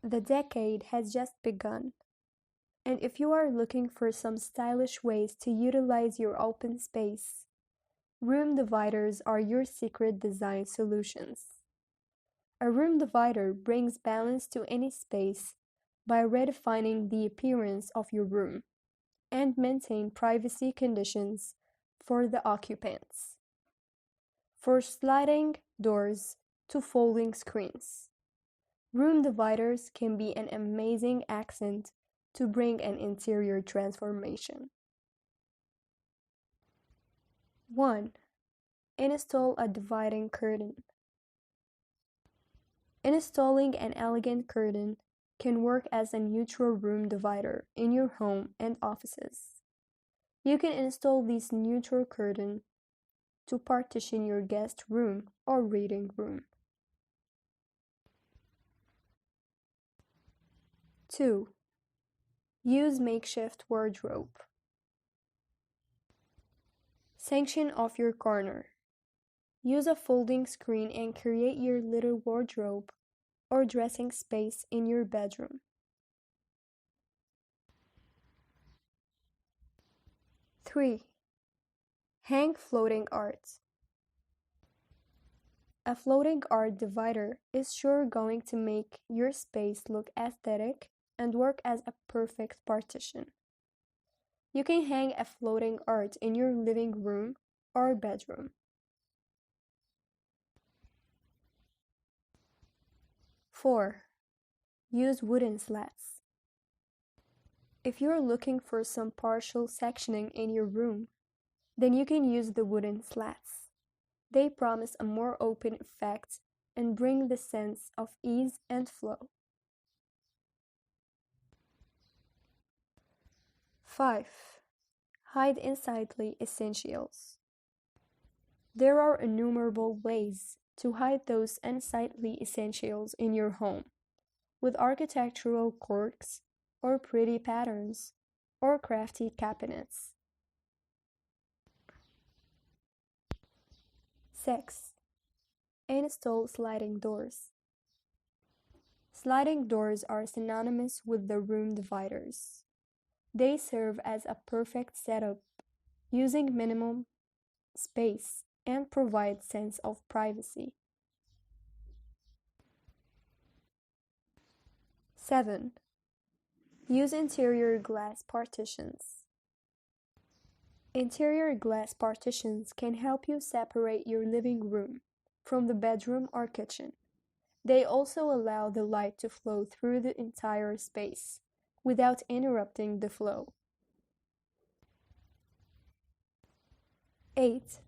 The decade has just begun, and if you are looking for some stylish ways to utilize your open space, room dividers are your secret design solutions. A room divider brings balance to any space by redefining the appearance of your room and maintain privacy conditions for the occupants. For sliding doors to folding screens, room dividers can be an amazing accent to bring an interior transformation. 1. Install a dividing curtain. Installing an elegant curtain can work as a neutral room divider in your home and offices. You can install this neutral curtain to partition your guest room or reading room. 2. Use makeshift wardrobe. Section off your corner. Use a folding screen and create your little wardrobe or dressing space in your bedroom. 3. Hang floating art. A floating art divider is sure going to make your space look aesthetic and work as a perfect partition. You can hang a floating art in your living room or bedroom. 4. Use wooden slats. If you're looking for some partial sectioning in your room, then you can use the wooden slats. They promise a more open effect and bring the sense of ease and flow. 5. Hide unsightly essentials. There are innumerable ways to hide those unsightly essentials in your home, with architectural quirks, or pretty patterns, or crafty cabinets. 6. Install sliding doors. Sliding doors are synonymous with the room dividers. They serve as a perfect setup, using minimum space and provide sense of privacy. 7. Use interior glass partitions. Interior glass partitions can help you separate your living room from the bedroom or kitchen. They also allow the light to flow through the entire space without interrupting the flow. 8.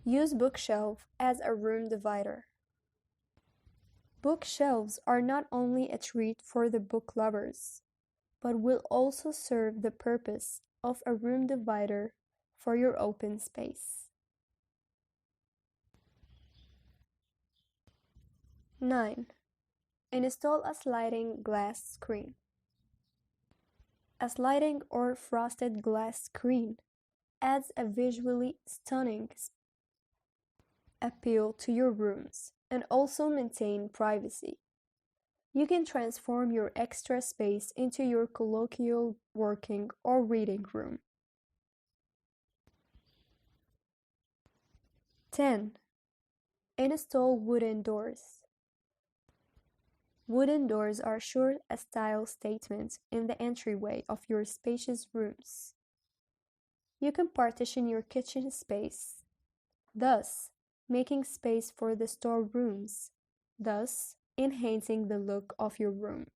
Use bookshelf as a room divider. Bookshelves are not only a treat for the book lovers, but will also serve the purpose of a room divider for your open space. 9. Install a sliding glass screen. A sliding or frosted glass screen adds a visually stunning appeal to your rooms and also maintain privacy. You can transform your extra space into your colloquial working or reading room. 10. Install wooden doors. Wooden doors are sure a style statement in the entryway of your spacious rooms. You can partition your kitchen space, thus making space for the storerooms, thus enhancing the look of your room.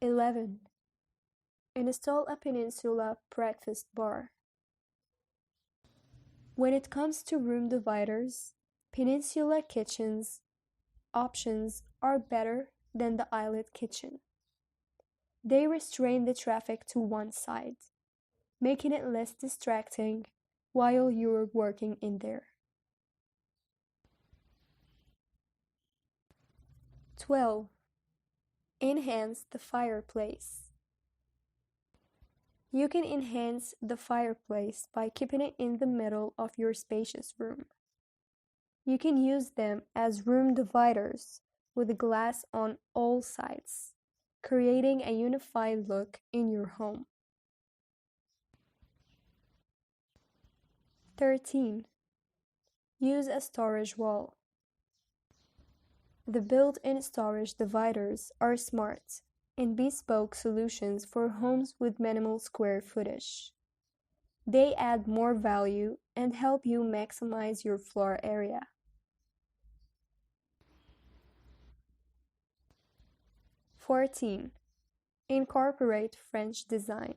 11. Install a peninsula breakfast bar. When it comes to room dividers, peninsula kitchens options are better than the islet kitchen. They restrain the traffic to one side, making it less distracting while you're working in there. 12. Enhance the fireplace. You can enhance the fireplace by keeping it in the middle of your spacious room. You can use them as room dividers with glass on all sides, creating a unified look in your home. 13. Use a storage wall. The built-in storage dividers are smart and bespoke solutions for homes with minimal square footage. They add more value and help you maximize your floor area. 14. Incorporate French design.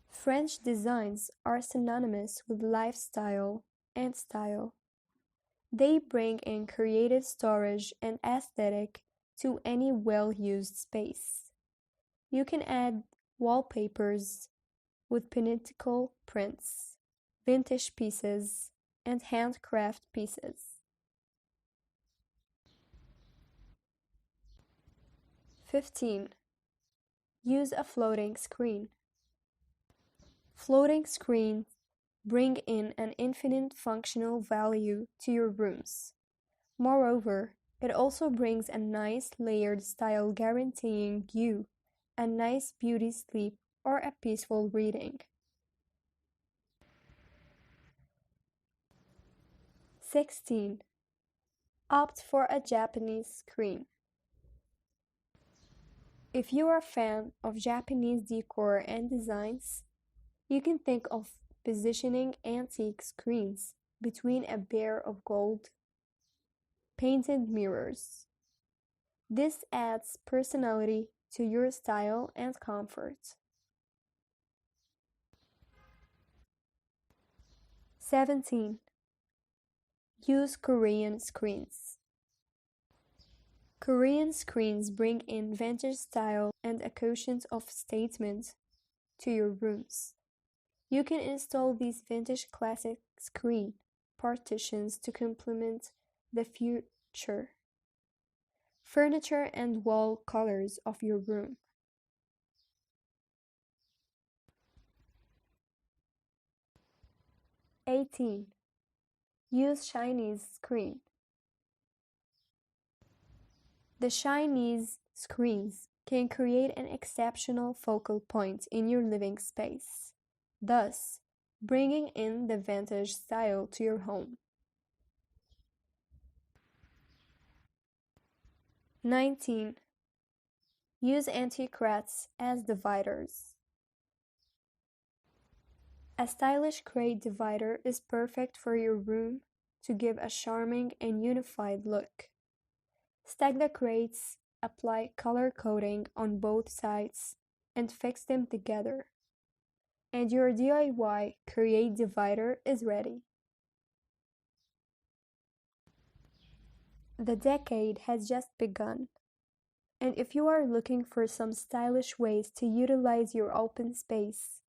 French designs are synonymous with lifestyle and style. They bring in creative storage and aesthetic to any well-used space. You can add wallpapers with pinnacle prints, vintage pieces, and handcraft pieces. 15. Use a floating screen. Floating screens bring in an infinite functional value to your rooms. Moreover, it also brings a nice layered style guaranteeing you a nice beauty sleep or a peaceful reading. 16. Opt for a Japanese screen. If you are a fan of Japanese decor and designs, you can think of positioning antique screens between a pair of gold painted mirrors. This adds personality to your style and comfort. 17. Use Korean screens. Korean screens bring in vintage style and a quotient of statement to your rooms. You can install these vintage classic screen partitions to complement the future furniture and wall colors of your room. 18. Use Chinese screen. The Chinese screens can create an exceptional focal point in your living space, thus bringing in the vintage style to your home. 19. Use anti-cracks as dividers. A stylish crate divider is perfect for your room to give a charming and unified look. Stack the crates, apply color coding on both sides, and fix them together. And your DIY crate divider is ready. The decade has just begun, and if you are looking for some stylish ways to utilize your open space,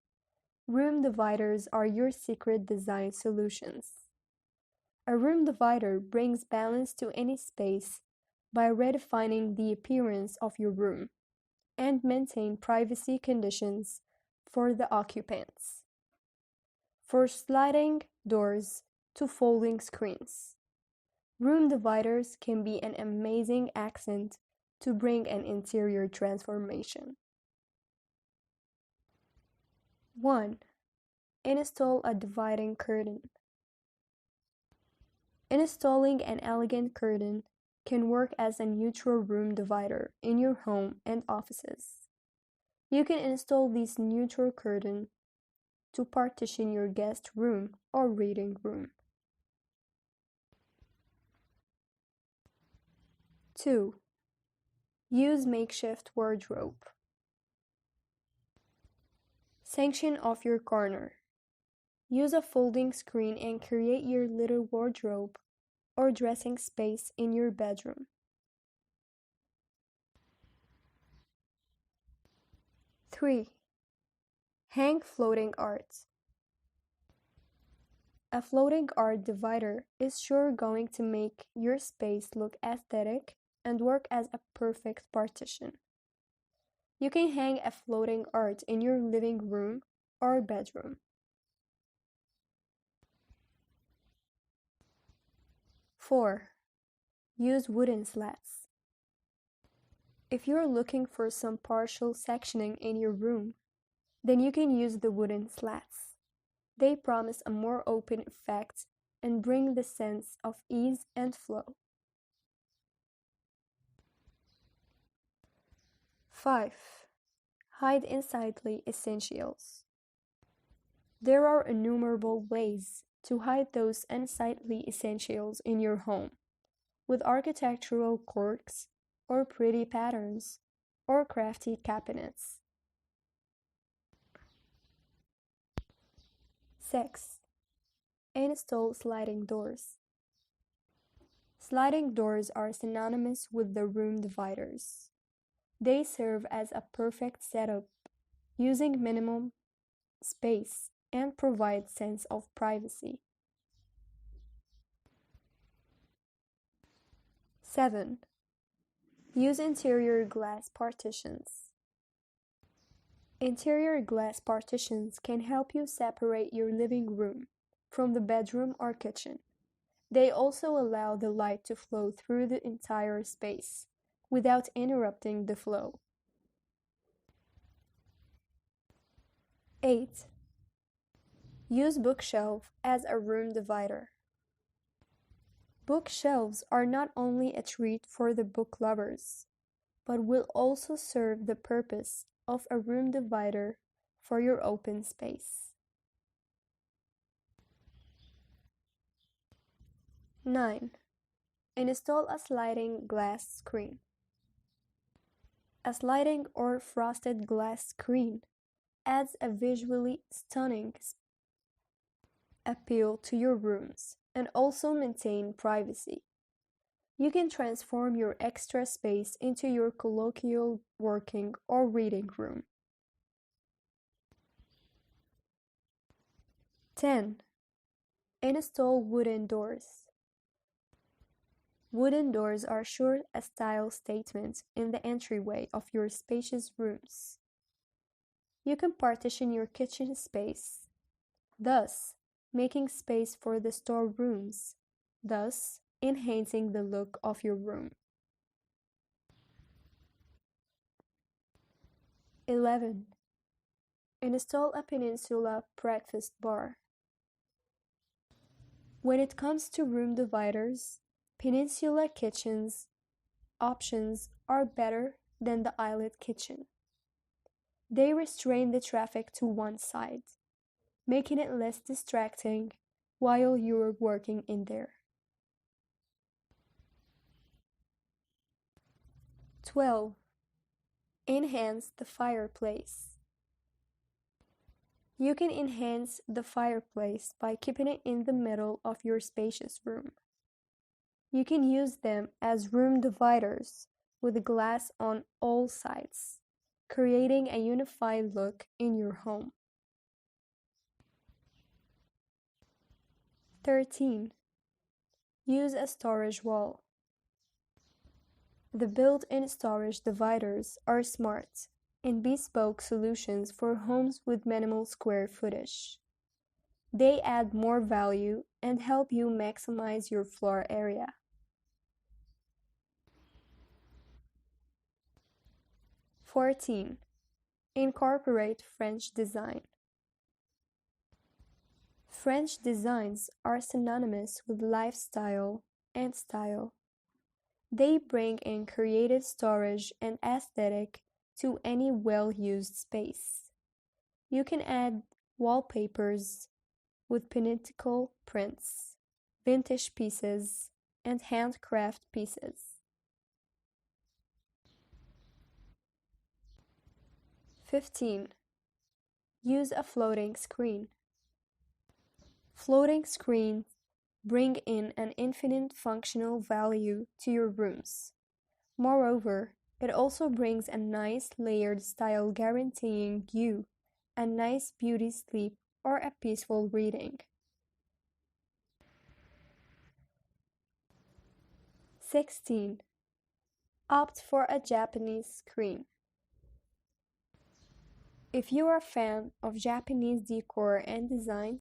room dividers are your secret design solutions. A room divider brings balance to any space by redefining the appearance of your room and maintain privacy conditions for the occupants. For sliding doors to folding screens, room dividers can be an amazing accent to bring an interior transformation. 1. Install a dividing curtain. Installing an elegant curtain can work as a neutral room divider in your home and offices. You can install this neutral curtain to partition your guest room or reading room. 2. Use makeshift wardrobe. Section off your corner. Use a folding screen and create your little wardrobe or dressing space in your bedroom. 3. Hang floating art. A floating art divider is sure going to make your space look aesthetic and work as a perfect partition. You can hang a floating art in your living room or bedroom. 4. Use wooden slats. If you're looking for some partial sectioning in your room, then you can use the wooden slats. They promise a more open effect and bring the sense of ease and flow. 5. Hide unsightly essentials. There are innumerable ways to hide those unsightly essentials in your home, with architectural quirks, or pretty patterns, or crafty cabinets. 6. Install sliding doors. Sliding doors are synonymous with the room dividers. They serve as a perfect setup, using minimum space and provide sense of privacy. 7. Use interior glass partitions. Interior glass partitions can help you separate your living room from the bedroom or kitchen. They also allow the light to flow through the entire space without interrupting the flow. 8. Use bookshelf as a room divider. Bookshelves are not only a treat for the book lovers, but will also serve the purpose of a room divider for your open space. 9. Install a sliding glass screen. A sliding or frosted glass screen adds a visually stunning appeal to your rooms and also maintain privacy. You can transform your extra space into your colloquial working or reading room. 10. Install wooden doors. Wooden doors are sure a style statement in the entryway of your spacious rooms. You can partition your kitchen space, thus making space for the storerooms, thus enhancing the look of your room. 11. Install a peninsula breakfast bar. When it comes to room dividers, peninsula kitchens options are better than the islet kitchen. They restrain the traffic to one side, making it less distracting while you're working in there. 12. Enhance the fireplace. You can enhance the fireplace by keeping it in the middle of your spacious room. You can use them as room dividers with glass on all sides, creating a unified look in your home. 13. Use a storage wall. The built-in storage dividers are smart and bespoke solutions for homes with minimal square footage. They add more value and help you maximize your floor area. 14. Incorporate French design. French designs are synonymous with lifestyle and style. They bring in creative storage and aesthetic to any well-used space. You can add wallpapers with pinnacle prints, vintage pieces, and handcraft pieces. 15. Use a floating screen. Floating screens bring in an infinite functional value to your rooms. Moreover, it also brings a nice layered style guaranteeing you a nice beauty sleep or a peaceful reading. 16. Opt for a Japanese screen. If you are a fan of Japanese decor and design,